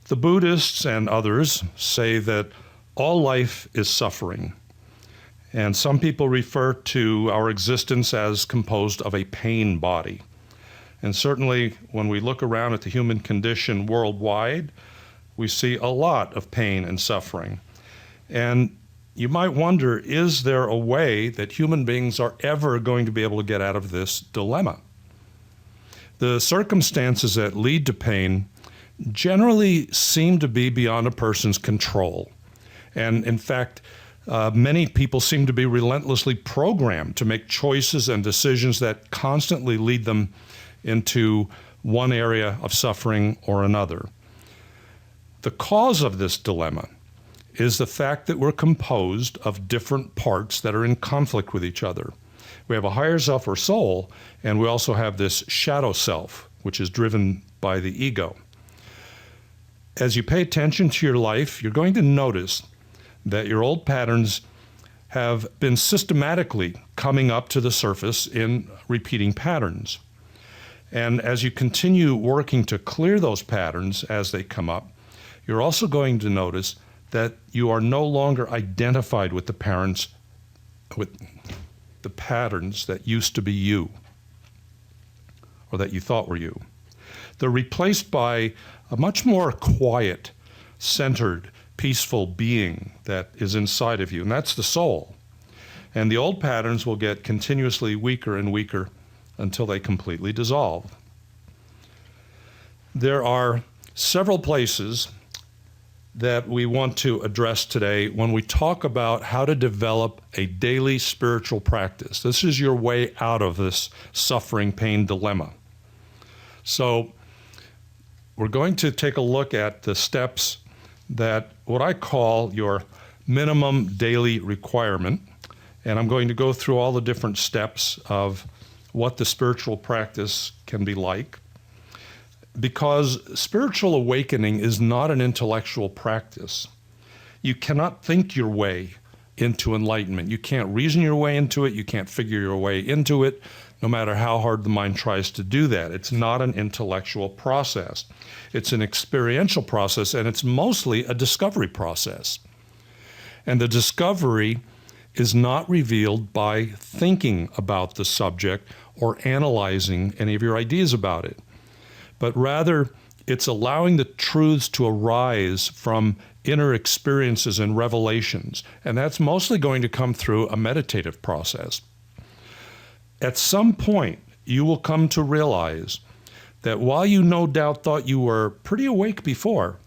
The Buddhists and others say that all life is suffering. And some people refer to our existence as composed of a pain body. And certainly when we look around at the human condition worldwide, we see a lot of pain and suffering. And you might wonder, is there a way that human beings are ever going to be able to get out of this dilemma? The circumstances that lead to pain generally seem to be beyond a person's control. And in fact, many people seem to be relentlessly programmed to make choices and decisions that constantly lead them into one area of suffering or another. The cause of this dilemma is the fact that we're composed of different parts that are in conflict with each other. We have a higher self or soul, and we also have this shadow self, which is driven by the ego. As you pay attention to your life, you're going to notice that your old patterns have been systematically coming up to the surface in repeating patterns. And as you continue working to clear those patterns as they come up, you're also going to notice that you are no longer identified with the patterns that used to be you, or that you thought were you. They're replaced by a much more quiet, centered, peaceful being that is inside of you, and that's the soul. And the old patterns will get continuously weaker and weaker until they completely dissolve. There are several places that we want to address today when we talk about how to develop a daily spiritual practice. This is your way out of this suffering pain dilemma. So we're going to take a look at the steps that what I call your minimum daily requirement. And I'm going to go through all the different steps of what the spiritual practice can be like. Because spiritual awakening is not an intellectual practice. You cannot think your way into enlightenment. You can't reason your way into it. You can't figure your way into it, no matter how hard the mind tries to do that. It's not an intellectual process. It's an experiential process, and it's mostly a discovery process. And the discovery is not revealed by thinking about the subject or analyzing any of your ideas about it, but rather it's allowing the truths to arise from inner experiences and revelations, and that's mostly going to come through a meditative process. At some point, you will come to realize that while you no doubt thought you were pretty awake before,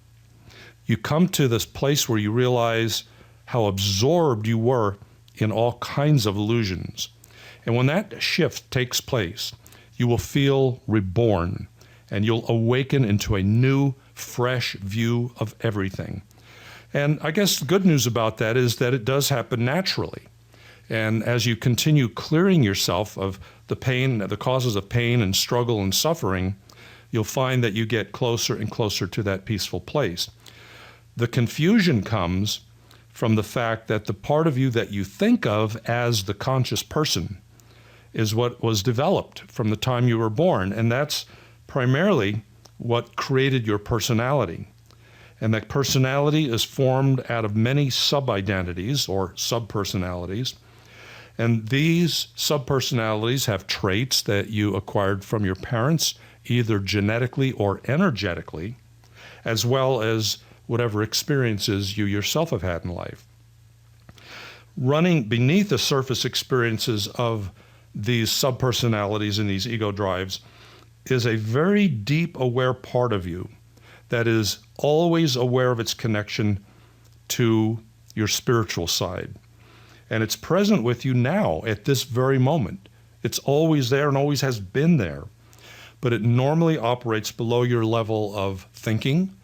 you come to this place where you realize how absorbed you were in all kinds of illusions. And when that shift takes place, you will feel reborn, and you'll awaken into a new, fresh view of everything. And I guess the good news about that is that it does happen naturally. And as you continue clearing yourself of the pain, the causes of pain and struggle and suffering, you'll find that you get closer and closer to that peaceful place. The confusion comes from the fact that the part of you that you think of as the conscious person is what was developed from the time you were born, and that's primarily what created your personality. And that personality is formed out of many sub-identities or sub-personalities. And these sub-personalities have traits that you acquired from your parents, either genetically or energetically, as well as whatever experiences you yourself have had in life. Running beneath the surface experiences of these sub-personalities and these ego drives is a very deep, aware part of you that is always aware of its connection to your spiritual side. And it's present with you now at this very moment. It's always there and always has been there. But it normally operates below your level of thinking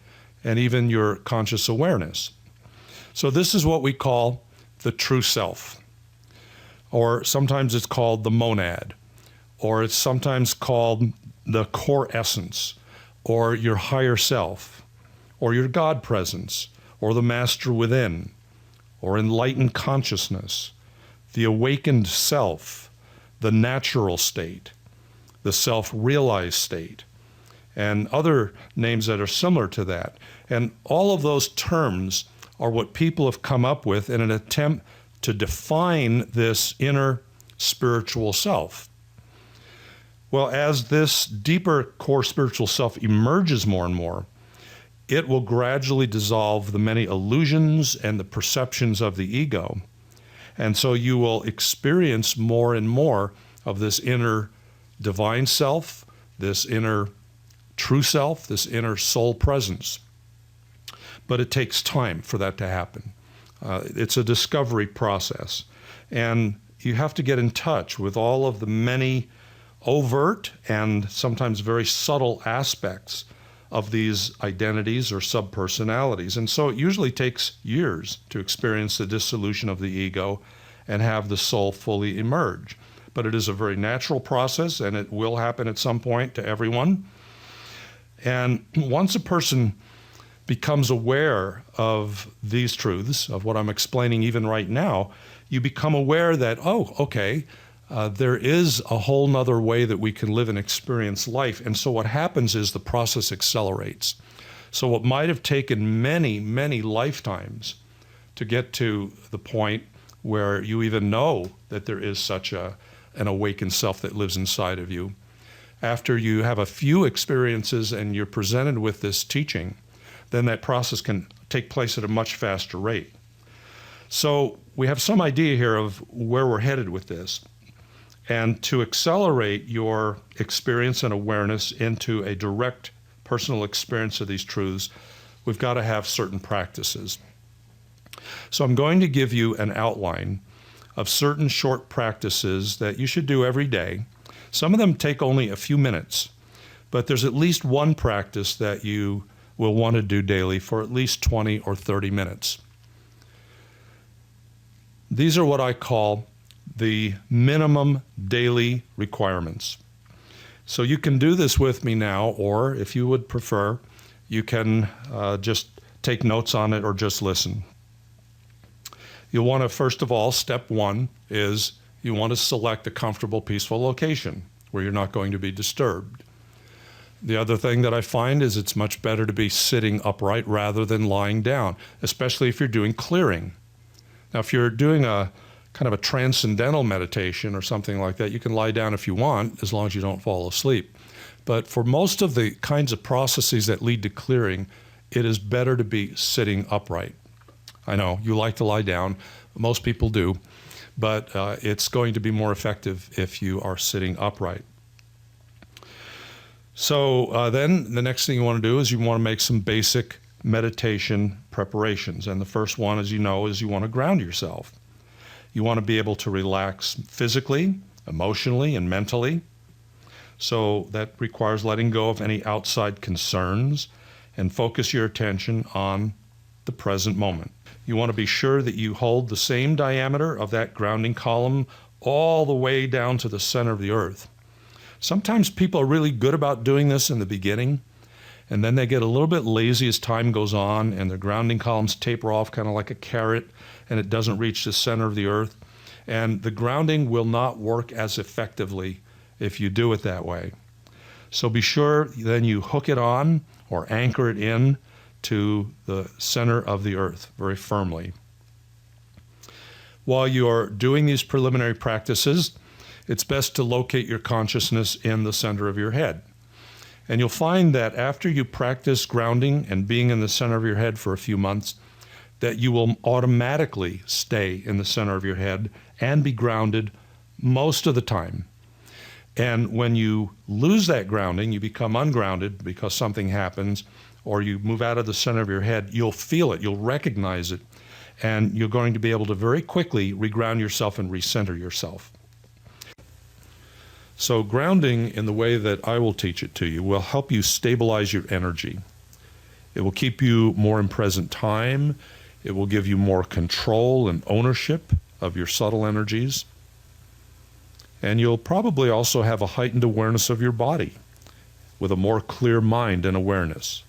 and even your conscious awareness. So this is what we call the true self. Or sometimes it's called the monad. Or it's sometimes called the core essence, or your higher self, or your God presence, or the master within, or enlightened consciousness, the awakened self, the natural state, the self-realized state. and other names that are similar to that. And all of those terms are what people have come up with in an attempt to define this inner spiritual self. Well, as this deeper core spiritual self emerges more and more, it will gradually dissolve the many illusions and the perceptions of the ego. And so you will experience more and more of this inner divine self, this inner true self, this inner soul presence. But it takes time for that to happen. It's a discovery process. And you have to get in touch with all of the many overt and sometimes very subtle aspects of these identities or subpersonalities. And so it usually takes years to experience the dissolution of the ego and have the soul fully emerge. But it is a very natural process, and it will happen at some point to everyone. And once a person becomes aware of these truths, of what I'm explaining even right now, you become aware that, oh, okay, there is a whole nother way that we can live and experience life. And so what happens is the process accelerates. So what might have taken many, many lifetimes to get to the point where you even know that there is such an awakened self that lives inside of you, after you have a few experiences and you're presented with this teaching, then that process can take place at a much faster rate. So we have some idea here of where we're headed with this. And to accelerate your experience and awareness into a direct personal experience of these truths, we've got to have certain practices. So I'm going to give you an outline of certain short practices that you should do every day. Some of them take only a few minutes, but there's at least one practice that you will want to do daily for at least 20 or 30 minutes. These are what I call the minimum daily requirements. So you can do this with me now, or if you would prefer, you can just take notes on it or just listen. You'll want to, first of all, step one is you want to select a comfortable, peaceful location where you're not going to be disturbed. The other thing that I find is it's much better to be sitting upright rather than lying down, especially if you're doing clearing. Now, if you're doing a kind of a transcendental meditation or something like that, you can lie down if you want, as long as you don't fall asleep. But for most of the kinds of processes that lead to clearing, it is better to be sitting upright. I know you like to lie down, most people do, but it's going to be more effective if you are sitting upright. So then the next thing you want to do is you want to make some basic meditation preparations. And the first one, as you know, is you want to ground yourself. You want to be able to relax physically, emotionally, and mentally. So that requires letting go of any outside concerns and focus your attention on the present moment. You want to be sure that you hold the same diameter of that grounding column all the way down to the center of the earth. Sometimes people are really good about doing this in the beginning, and then they get a little bit lazy as time goes on, and their grounding columns taper off kind of like a carrot, and it doesn't reach the center of the earth. And the grounding will not work as effectively if you do it that way. So be sure then you hook it on or anchor it in to the center of the earth very firmly. While you're doing these preliminary practices, it's best to locate your consciousness in the center of your head. And you'll find that after you practice grounding and being in the center of your head for a few months, that you will automatically stay in the center of your head and be grounded most of the time. And when you lose that grounding, you become ungrounded because something happens, or you move out of the center of your head, you'll feel it, you'll recognize it, and you're going to be able to very quickly reground yourself and recenter yourself. So grounding in the way that I will teach it to you will help you stabilize your energy. It will keep you more in present time. It will give you more control and ownership of your subtle energies. And you'll probably also have a heightened awareness of your body with a more clear mind and awareness.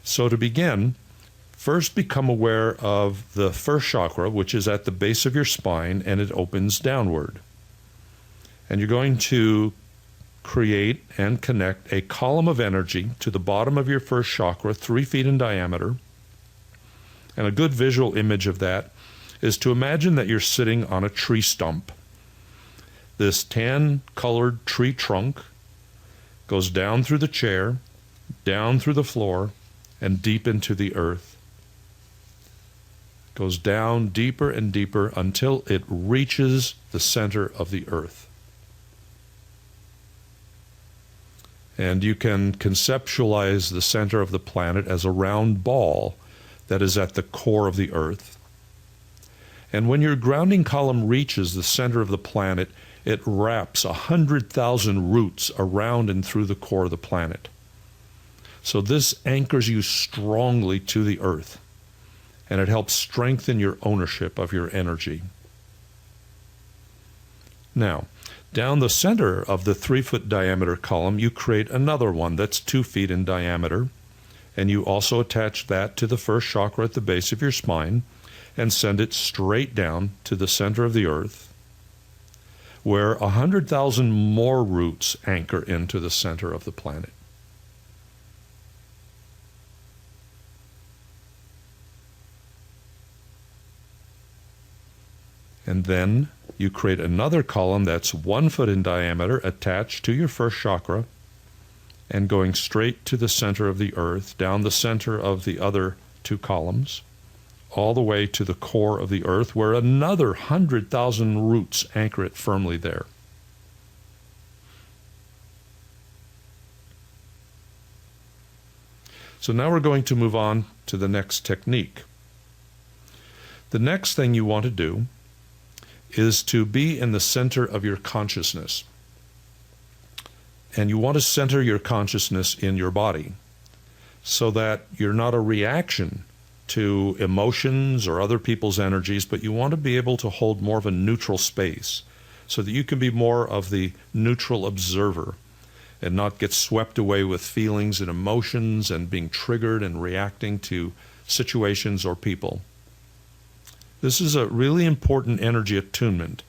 So to begin, first become aware of the first chakra, which is at the base of your spine, and it opens downward. And you're going to create and connect a column of energy to the bottom of your first chakra, 3 feet in diameter. And a good visual image of that is to imagine that you're sitting on a tree stump. This tan-colored tree trunk goes down through the chair, down through the floor, and deep into the earth. Goes down deeper and deeper until it reaches the center of the earth. And you can conceptualize the center of the planet as a round ball that is at the core of the earth. And when your grounding column reaches the center of the planet, it wraps 100,000 roots around and through the core of the planet. So this anchors you strongly to the earth, and it helps strengthen your ownership of your energy. Now, down the center of the 3-foot diameter column, you create another one that's 2 feet in diameter, and you also attach that to the first chakra at the base of your spine and send it straight down to the center of the earth, where 100,000 more roots anchor into the center of the planet. And then you create another column that's 1 foot in diameter attached to your first chakra and going straight to the center of the earth, down the center of the other 2 columns, all the way to the core of the earth, where another 100,000 roots anchor it firmly there. So now we're going to move on to the next technique. The next thing you want to do is to be in the center of your consciousness. And you want to center your consciousness in your body so that you're not a reaction to emotions or other people's energies, but you want to be able to hold more of a neutral space so that you can be more of the neutral observer and not get swept away with feelings and emotions and being triggered and reacting to situations or people. This is a really important energy attunement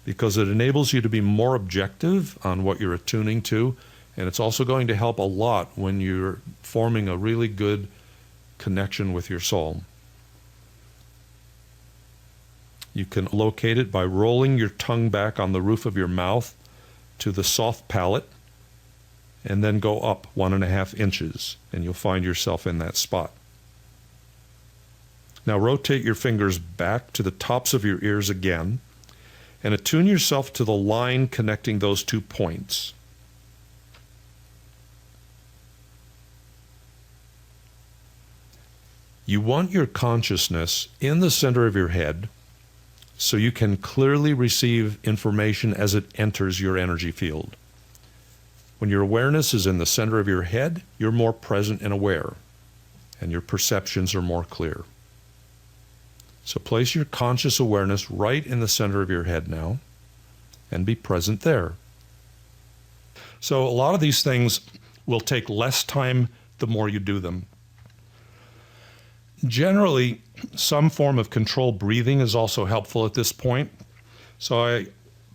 because it enables you to be more objective on what you're attuning to, and it's also going to help a lot when you're forming a really good connection with your soul. You can locate it by rolling your tongue back on the roof of your mouth to the soft palate, and then go up 1.5 inches, and you'll find yourself in that spot. Now rotate your fingers back to the tops of your ears again, and attune yourself to the line connecting those 2 points. You want your consciousness in the center of your head so you can clearly receive information as it enters your energy field. When your awareness is in the center of your head, you're more present and aware, and your perceptions are more clear. So place your conscious awareness right in the center of your head now, and be present there. So a lot of these things will take less time the more you do them. Generally, some form of controlled breathing is also helpful at this point. So I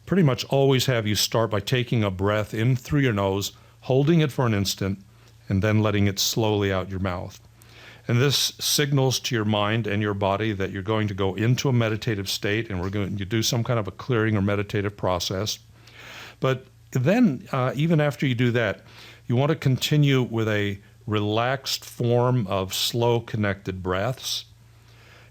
pretty much always have you start by taking a breath in through your nose, holding it for an instant, and then letting it slowly out your mouth. And this signals to your mind and your body that you're going to go into a meditative state, and we're going to do some kind of a clearing or meditative process. But then, even after you do that, you want to continue with a relaxed form of slow connected breaths,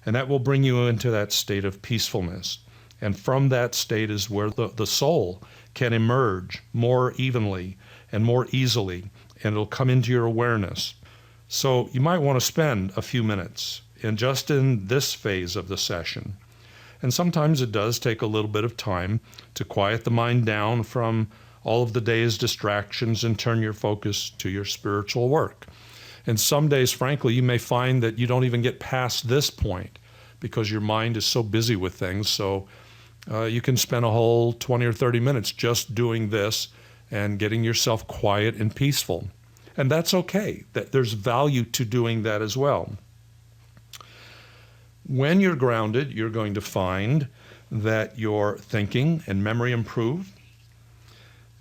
and that will bring you into that state of peacefulness. And from that state is where the soul can emerge more evenly and more easily, and it'll come into your awareness. So you might want to spend a few minutes in this phase of the session. And sometimes it does take a little bit of time to quiet the mind down from all of the day's distractions and turn your focus to your spiritual work. And some days, frankly, you may find that you don't even get past this point because your mind is so busy with things. So you can spend a whole 20 or 30 minutes just doing this and getting yourself quiet and peaceful. And that's okay. There's value to doing that as well. When you're grounded, you're going to find that your thinking and memory improve.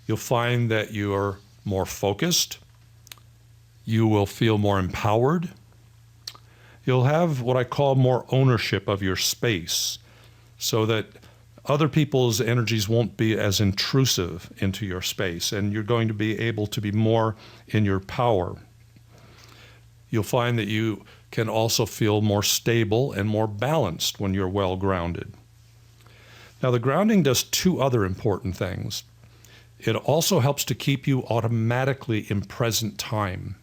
You'll find that you're more focused. You will feel more empowered. You'll have what I call more ownership of your space, so that other people's energies won't be as intrusive into your space, and you're going to be able to be more in your power. You'll find that you can also feel more stable and more balanced when you're well grounded. Now, the grounding does two other important things. It also helps to keep you automatically in present time.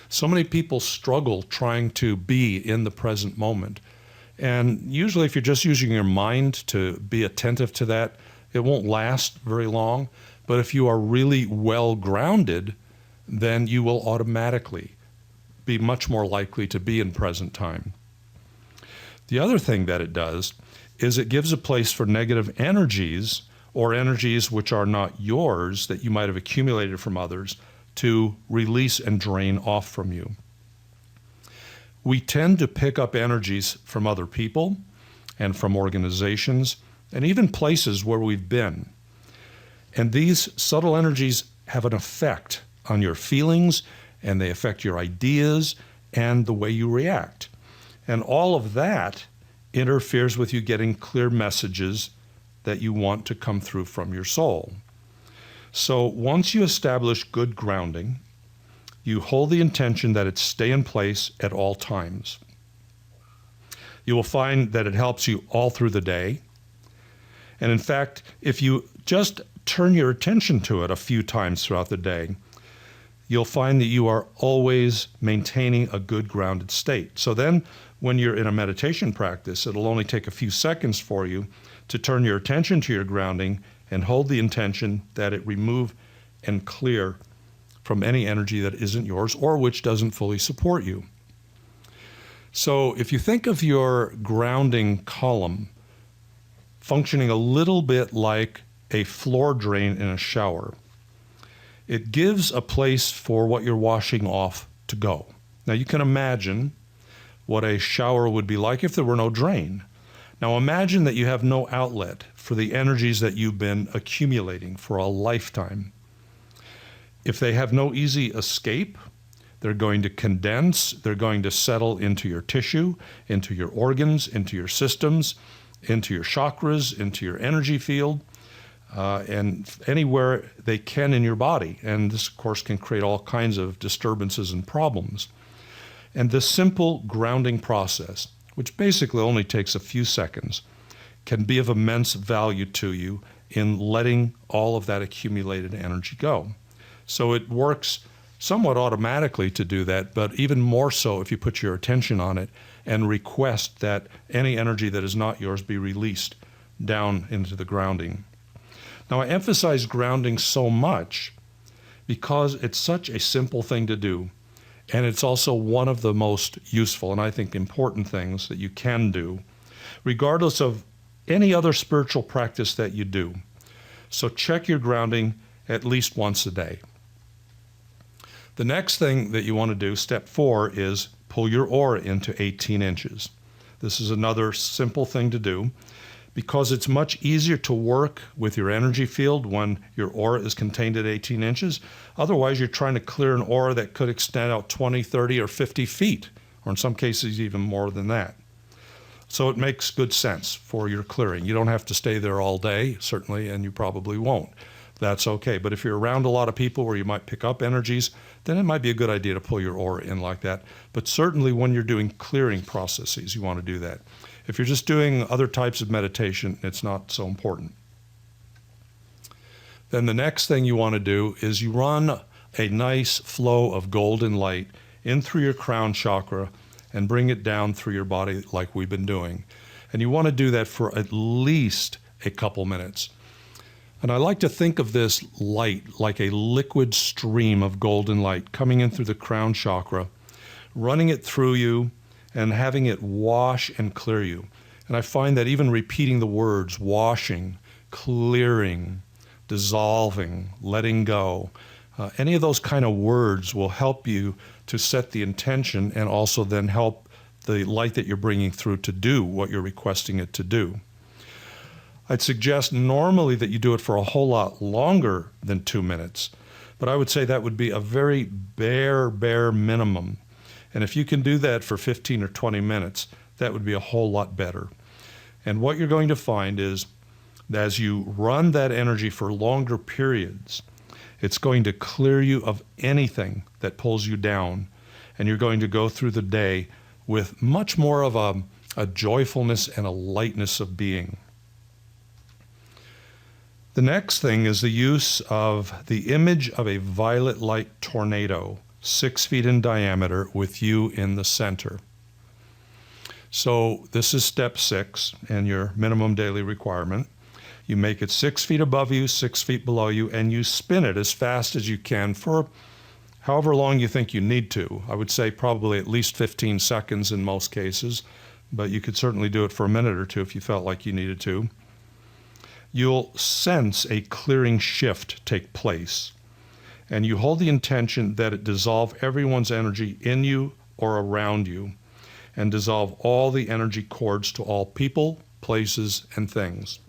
So many people struggle trying to be in the present moment. And usually if you're just using your mind to be attentive to that, it won't last very long. But if you are really well grounded, then you will automatically be much more likely to be in present time. The other thing that it does is it gives a place for negative energies, or energies which are not yours that you might have accumulated from others, to release and drain off from you. We tend to pick up energies from other people and from organizations and even places where we've been. And these subtle energies have an effect on your feelings, and they affect your ideas and the way you react. And all of that interferes with you getting clear messages that you want to come through from your soul. So once you establish good grounding, you hold the intention that it stay in place at all times. You will find that it helps you all through the day. And in fact, if you just turn your attention to it a few times throughout the day, you'll find that you are always maintaining a good grounded state. So then when you're in a meditation practice, it'll only take a few seconds for you to turn your attention to your grounding and hold the intention that it remove and clear from any energy that isn't yours or which doesn't fully support you. So if you think of your grounding column functioning a little bit like a floor drain in a shower, it gives a place for what you're washing off to go. Now you can imagine what a shower would be like if there were no drain. Now imagine that you have no outlet for the energies that you've been accumulating for a lifetime. If they have no easy escape, they're going to condense, they're going to settle into your tissue, into your organs, into your systems, into your chakras, into your energy field, and anywhere they can in your body. And this, of course, can create all kinds of disturbances and problems. And this simple grounding process, which basically only takes a few seconds, can be of immense value to you in letting all of that accumulated energy go. So it works somewhat automatically to do that, but even more so if you put your attention on it and request that any energy that is not yours be released down into the grounding. Now, I emphasize grounding so much because it's such a simple thing to do, and it's also one of the most useful and I think important things that you can do, regardless of any other spiritual practice that you do. So check your grounding at least once a day. The next thing that you want to do, step 4, is pull your aura into 18 inches. This is another simple thing to do because it's much easier to work with your energy field when your aura is contained at 18 inches. Otherwise, you're trying to clear an aura that could extend out 20, 30, or 50 feet, or in some cases even more than that. So it makes good sense for your clearing. You don't have to stay there all day, certainly, and you probably won't. That's okay. But if you're around a lot of people where you might pick up energies, then it might be a good idea to pull your aura in like that. But certainly when you're doing clearing processes, you want to do that. If you're just doing other types of meditation, it's not so important. Then the next thing you want to do is you run a nice flow of golden light in through your crown chakra and bring it down through your body like we've been doing. And you want to do that for at least a couple minutes. And I like to think of this light like a liquid stream of golden light coming in through the crown chakra, running it through you and having it wash and clear you. And I find that even repeating the words washing, clearing, dissolving, letting go, any of those kind of words will help you to set the intention and also then help the light that you're bringing through to do what you're requesting it to do. I'd suggest normally that you do it for a whole lot longer than 2 minutes, but I would say that would be a very bare minimum. And if you can do that for 15 or 20 minutes, that would be a whole lot better. And what you're going to find is that as you run that energy for longer periods, it's going to clear you of anything that pulls you down. And you're going to go through the day with much more of a joyfulness and a lightness of being. The next thing is the use of the image of a violet light tornado, 6 feet in diameter, with you in the center. So this is step 6 and your minimum daily requirement. You make it 6 feet above you, 6 feet below you, and you spin it as fast as you can for however long you think you need to. I would say probably at least 15 seconds in most cases, but you could certainly do it for a minute or two if you felt like you needed to. You'll sense a clearing shift take place, and you hold the intention that it dissolve everyone's energy in you or around you, and dissolve all the energy cords to all people, places, and things.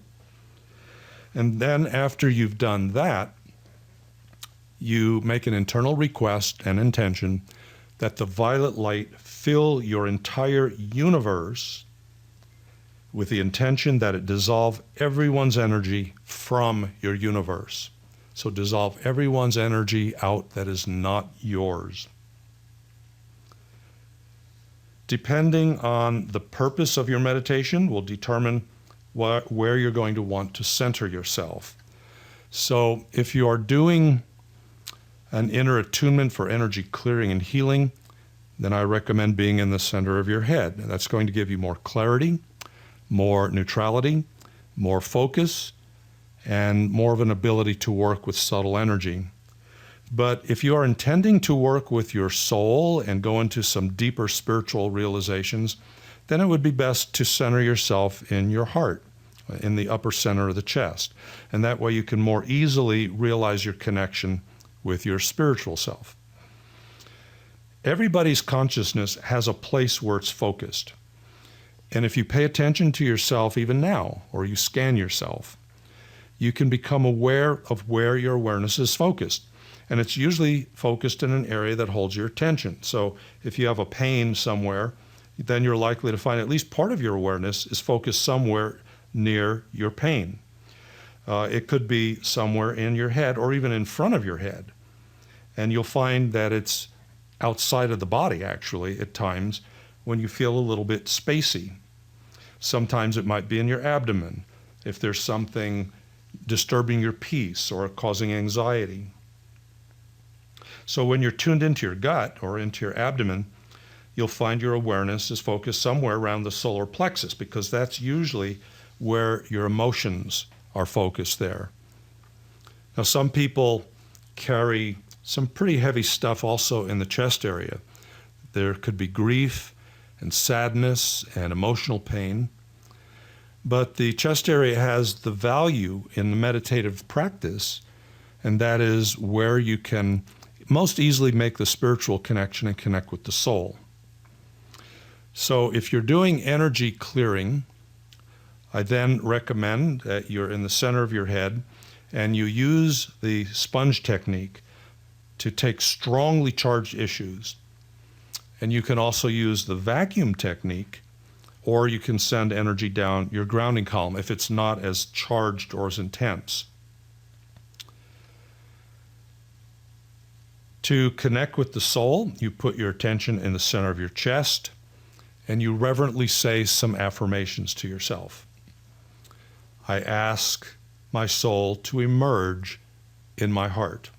And then after you've done that, you make an internal request and intention that the violet light fill your entire universe with the intention that it dissolve everyone's energy from your universe. So dissolve everyone's energy out that is not yours. Depending on the purpose of your meditation will determine where you're going to want to center yourself. So if you are doing an inner attunement for energy clearing and healing, then I recommend being in the center of your head. And that's going to give you more clarity, more neutrality, more focus, and more of an ability to work with subtle energy. But if you are intending to work with your soul and go into some deeper spiritual realizations, then it would be best to center yourself in your heart, in the upper center of the chest. And that way you can more easily realize your connection with your spiritual self. Everybody's consciousness has a place where it's focused. And if you pay attention to yourself even now, or you scan yourself, you can become aware of where your awareness is focused. And it's usually focused in an area that holds your attention. So if you have a pain somewhere, then you're likely to find at least part of your awareness is focused somewhere near your pain. It could be somewhere in your head or even in front of your head. And you'll find that it's outside of the body, actually, at times when you feel a little bit spacey. Sometimes it might be in your abdomen if there's something disturbing your peace or causing anxiety. So when you're tuned into your gut or into your abdomen, you'll find your awareness is focused somewhere around the solar plexus, because that's usually where your emotions are focused there. Now, some people carry some pretty heavy stuff also in the chest area. There could be grief and sadness and emotional pain. But the chest area has the value in the meditative practice, and that is where you can most easily make the spiritual connection and connect with the soul. So if you're doing energy clearing, I then recommend that you're in the center of your head and you use the sponge technique to take strongly charged issues. And you can also use the vacuum technique, or you can send energy down your grounding column if it's not as charged or as intense. To connect with the soul, you put your attention in the center of your chest and you reverently say some affirmations to yourself. I ask my soul to emerge in my heart.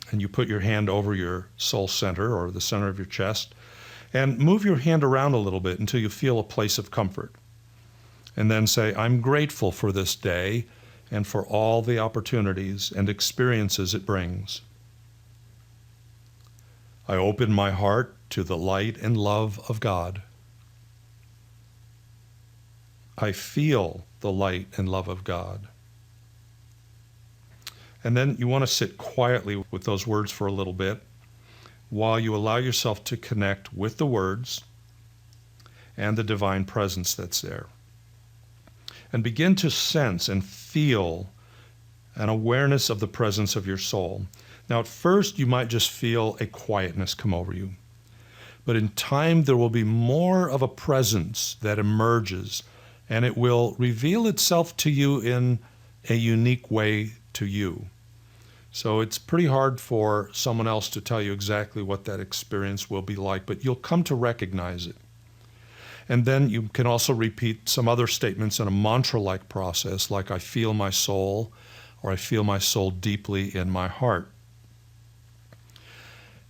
And you put your hand over your soul center or the center of your chest and move your hand around a little bit until you feel a place of comfort. And then say, I'm grateful for this day and for all the opportunities and experiences it brings. I open my heart to the light and love of God. I feel the light and love of God. And then you want to sit quietly with those words for a little bit while you allow yourself to connect with the words and the divine presence that's there. and begin to sense and feel an awareness of the presence of your soul. Now, at first, you might just feel a quietness come over you. But in time, there will be more of a presence that emerges, and it will reveal itself to you in a unique way to you. So it's pretty hard for someone else to tell you exactly what that experience will be like, but you'll come to recognize it. And then you can also repeat some other statements in a mantra-like process, like I feel my soul, or I feel my soul deeply in my heart.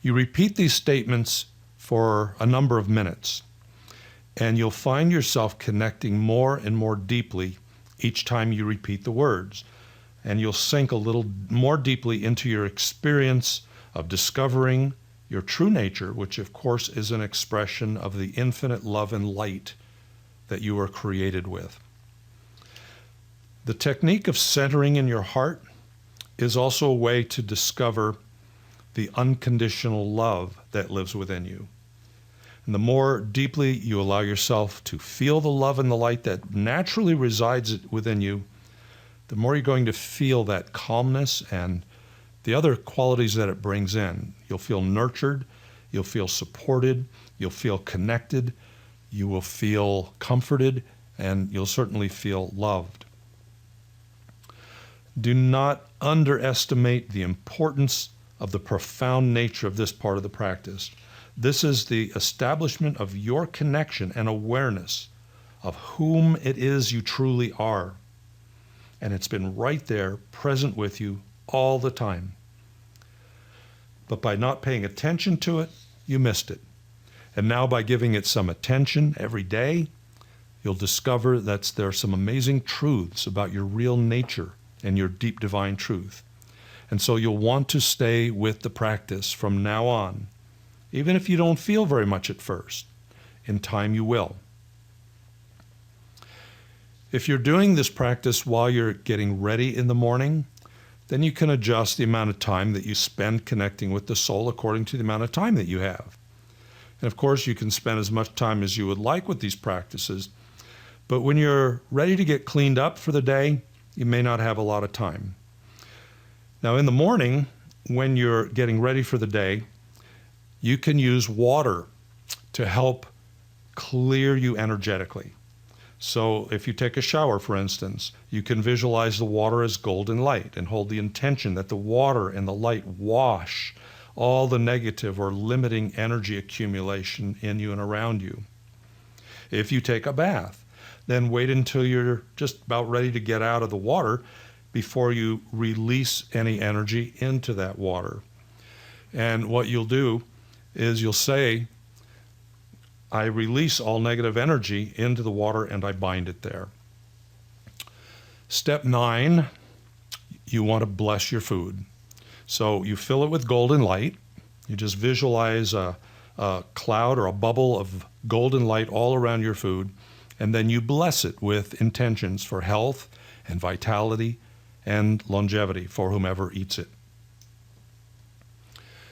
You repeat these statements for a number of minutes, and you'll find yourself connecting more and more deeply each time you repeat the words. And you'll sink a little more deeply into your experience of discovering your true nature, which of course is an expression of the infinite love and light that you were created with. The technique of centering in your heart is also a way to discover the unconditional love that lives within you. And the more deeply you allow yourself to feel the love and the light that naturally resides within you, the more you're going to feel that calmness and the other qualities that it brings in. You'll feel nurtured, you'll feel supported, you'll feel connected, you will feel comforted, and you'll certainly feel loved. Do not underestimate the importance of the profound nature of this part of the practice. This is the establishment of your connection and awareness of whom it is you truly are. And it's been right there, present with you all the time. But by not paying attention to it, you missed it. And now by giving it some attention every day, you'll discover that there are some amazing truths about your real nature and your deep divine truth. And so you'll want to stay with the practice from now on, even if you don't feel very much at first. In time you will. If you're doing this practice while you're getting ready in the morning, then you can adjust the amount of time that you spend connecting with the soul according to the amount of time that you have. And of course, you can spend as much time as you would like with these practices, but when you're ready to get cleaned up for the day, you may not have a lot of time. Now, in the morning, when you're getting ready for the day, you can use water to help clear you energetically. So if you take a shower, for instance, you can visualize the water as golden light and hold the intention that the water and the light wash all the negative or limiting energy accumulation in you and around you. If you take a bath, then wait until you're just about ready to get out of the water before you release any energy into that water. And what you'll do is you'll say, I release all negative energy into the water and I bind it there. Step 9, you want to bless your food. So you fill it with golden light. You just visualize a cloud or a bubble of golden light all around your food, and then you bless it with intentions for health and vitality and longevity for whomever eats it.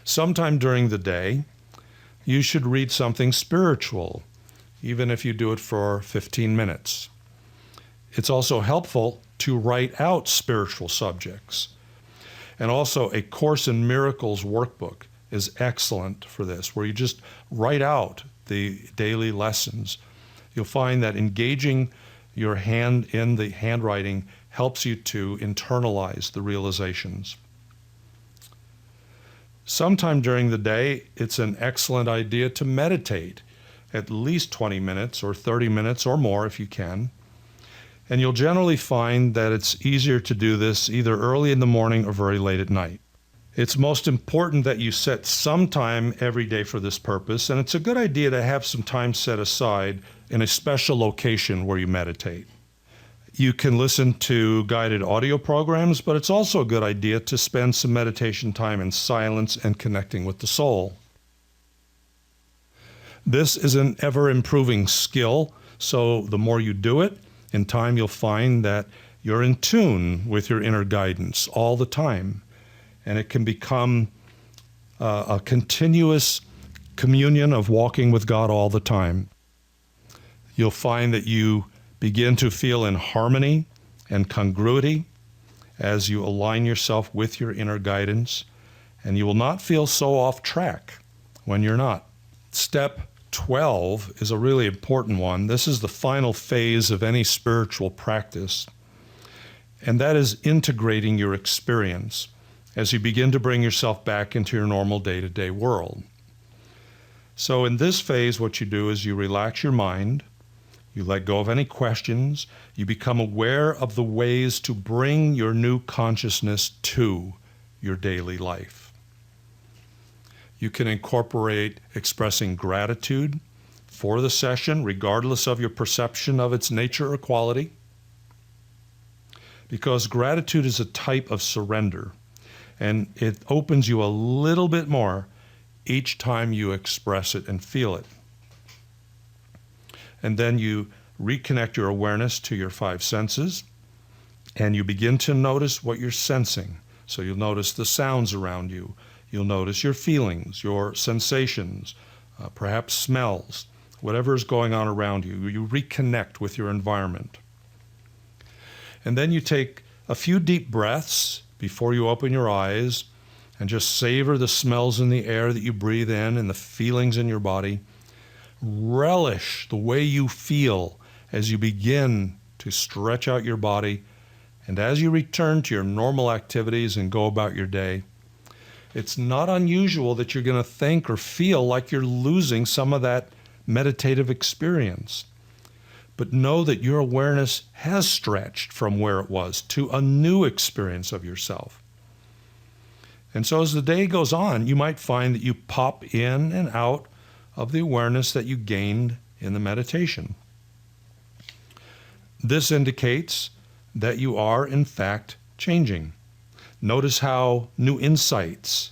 Sometime during the day, you should read something spiritual, even if you do it for 15 minutes. It's also helpful to write out spiritual subjects. And also a Course in Miracles workbook is excellent for this, where you just write out the daily lessons. You'll find that engaging your hand in the handwriting helps you to internalize the realizations. Sometime during the day, it's an excellent idea to meditate, at least 20 minutes or 30 minutes or more if you can. And you'll generally find that it's easier to do this either early in the morning or very late at night. It's most important that you set some time every day for this purpose, and it's a good idea to have some time set aside in a special location where you meditate. You can listen to guided audio programs, but it's also a good idea to spend some meditation time in silence and connecting with the soul. This is an ever-improving skill, so the more you do it, in time you'll find that you're in tune with your inner guidance all the time, and it can become a continuous communion of walking with God all the time. You'll find that you begin to feel in harmony and congruity as you align yourself with your inner guidance, and you will not feel so off track when you're not. Step 12 is a really important one. This is the final phase of any spiritual practice, and that is integrating your experience as you begin to bring yourself back into your normal day-to-day world. So in this phase, what you do is you relax your mind, you let go of any questions, you become aware of the ways to bring your new consciousness to your daily life. You can incorporate expressing gratitude for the session, regardless of your perception of its nature or quality, because gratitude is a type of surrender, and it opens you a little bit more each time you express it and feel it. And then you reconnect your awareness to your five senses, and you begin to notice what you're sensing. So you'll notice the sounds around you. You'll notice your feelings, your sensations, perhaps smells, whatever is going on around you. You reconnect with your environment. And then you take a few deep breaths before you open your eyes and just savor the smells in the air that you breathe in and the feelings in your body. Relish the way you feel as you begin to stretch out your body, and as you return to your normal activities and go about your day. It's not unusual that you're going to think or feel like you're losing some of that meditative experience. But know that your awareness has stretched from where it was to a new experience of yourself. And so as the day goes on, you might find that you pop in and out of the awareness that you gained in the meditation. This indicates that you are, in fact, changing. Notice how new insights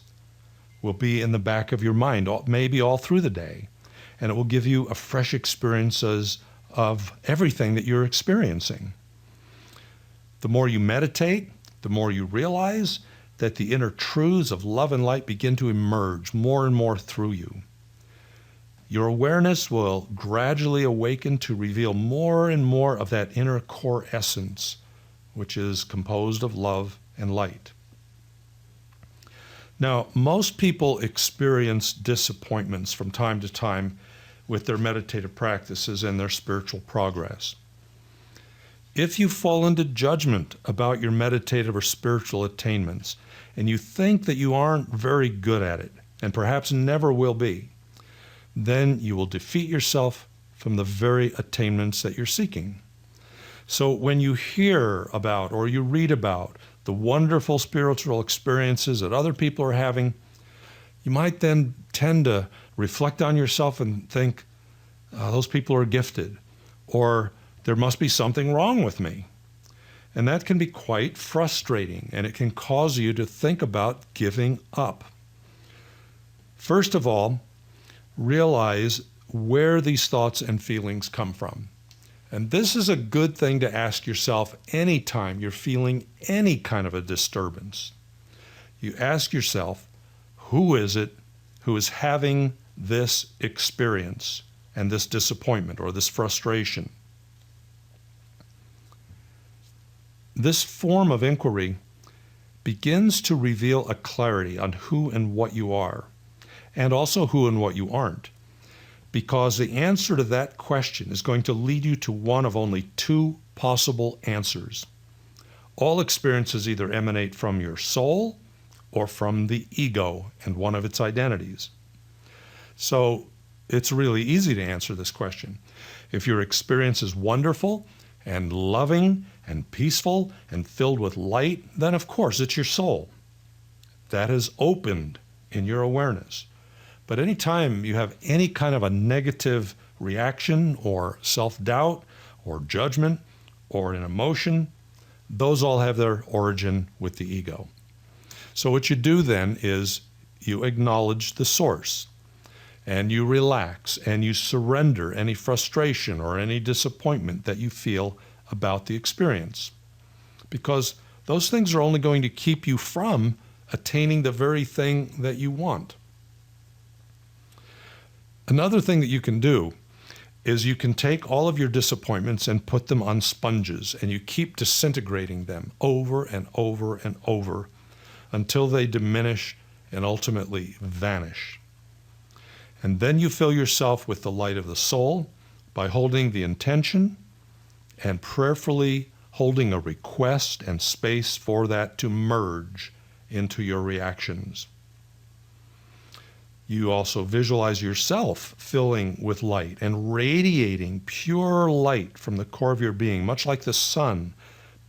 will be in the back of your mind, maybe all through the day, and it will give you a fresh experiences of everything that you're experiencing. The more you meditate, the more you realize that the inner truths of love and light begin to emerge more and more through you. Your awareness will gradually awaken to reveal more and more of that inner core essence, which is composed of love and light. Now, most people experience disappointments from time to time with their meditative practices and their spiritual progress. If you fall into judgment about your meditative or spiritual attainments, and you think that you aren't very good at it, and perhaps never will be, then you will defeat yourself from the very attainments that you're seeking. So when you hear about or you read about the wonderful spiritual experiences that other people are having, you might then tend to reflect on yourself and think, those people are gifted, or there must be something wrong with me. And that can be quite frustrating, and it can cause you to think about giving up. First of all, realize where these thoughts and feelings come from. And this is a good thing to ask yourself anytime you're feeling any kind of a disturbance. You ask yourself, who is it who is having this experience and this disappointment or this frustration? This form of inquiry begins to reveal a clarity on who and what you are, and also who and what you aren't, because the answer to that question is going to lead you to one of only two possible answers. All experiences either emanate from your soul or from the ego and one of its identities. So it's really easy to answer this question. If your experience is wonderful and loving and peaceful and filled with light, then of course it's your soul. That has opened in your awareness. But anytime you have any kind of a negative reaction or self-doubt or judgment or an emotion, those all have their origin with the ego. So what you do then is you acknowledge the source, and you relax and you surrender any frustration or any disappointment that you feel about the experience, because those things are only going to keep you from attaining the very thing that you want. Another thing that you can do is you can take all of your disappointments and put them on sponges, and you keep disintegrating them over and over and over until they diminish and ultimately vanish. And then you fill yourself with the light of the soul by holding the intention and prayerfully holding a request and space for that to merge into your reactions. You also visualize yourself filling with light and radiating pure light from the core of your being, much like the sun,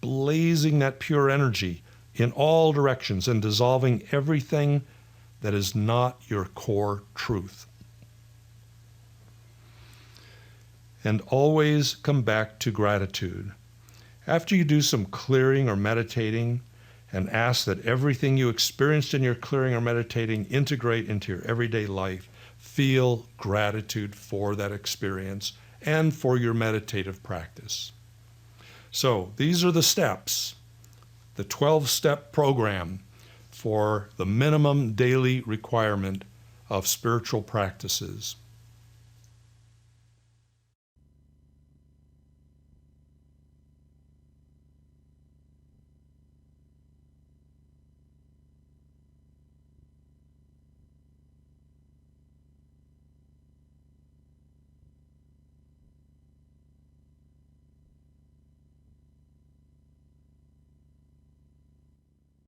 blazing that pure energy in all directions and dissolving everything that is not your core truth. And always come back to gratitude. After you do some clearing or meditating, and ask that everything you experienced in your clearing or meditating integrate into your everyday life. Feel gratitude for that experience and for your meditative practice. So these are the steps, the 12-step program for the minimum daily requirement of spiritual practices.